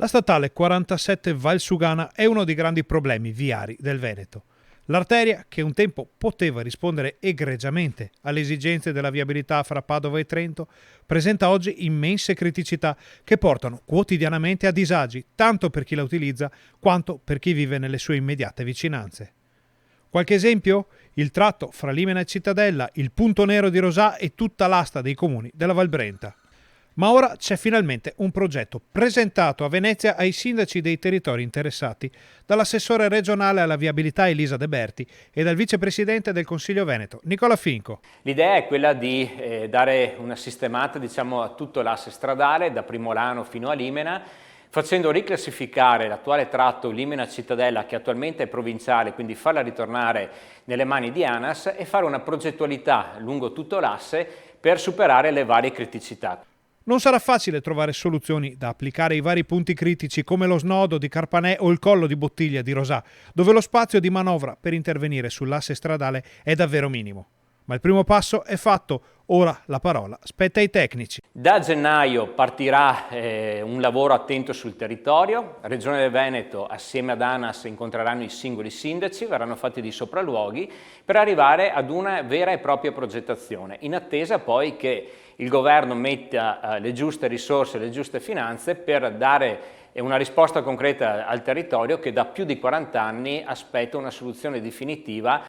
La statale 47 Valsugana è uno dei grandi problemi viari del Veneto. L'arteria, che un tempo poteva rispondere egregiamente alle esigenze della viabilità fra Padova e Trento, presenta oggi immense criticità che portano quotidianamente a disagi tanto per chi la utilizza quanto per chi vive nelle sue immediate vicinanze. Qualche esempio? Il tratto fra Limena e Cittadella, il punto nero di Rosà e tutta l'asta dei comuni della Val Brenta. Ma ora c'è finalmente un progetto presentato a Venezia ai sindaci dei territori interessati, dall'assessore regionale alla viabilità Elisa De Berti e dal vicepresidente del Consiglio Veneto, Nicola Finco. L'idea è quella di dare una sistemata a tutto l'asse stradale, da Primolano fino a Limena, facendo riclassificare l'attuale tratto Limena-Cittadella, che attualmente è provinciale, quindi farla ritornare nelle mani di ANAS e fare una progettualità lungo tutto l'asse per superare le varie criticità. Non sarà facile trovare soluzioni da applicare ai vari punti critici come lo snodo di Carpanè o il collo di bottiglia di Rosà, dove lo spazio di manovra per intervenire sull'asse stradale è davvero minimo. Ma il primo passo è fatto, ora la parola spetta ai tecnici. Da gennaio partirà un lavoro attento sul territorio. Regione del Veneto assieme ad ANAS incontreranno i singoli sindaci, verranno fatti dei sopralluoghi per arrivare ad una vera e propria progettazione, in attesa poi che il governo metta le giuste risorse, le giuste finanze per dare una risposta concreta al territorio che da più di 40 anni aspetta una soluzione definitiva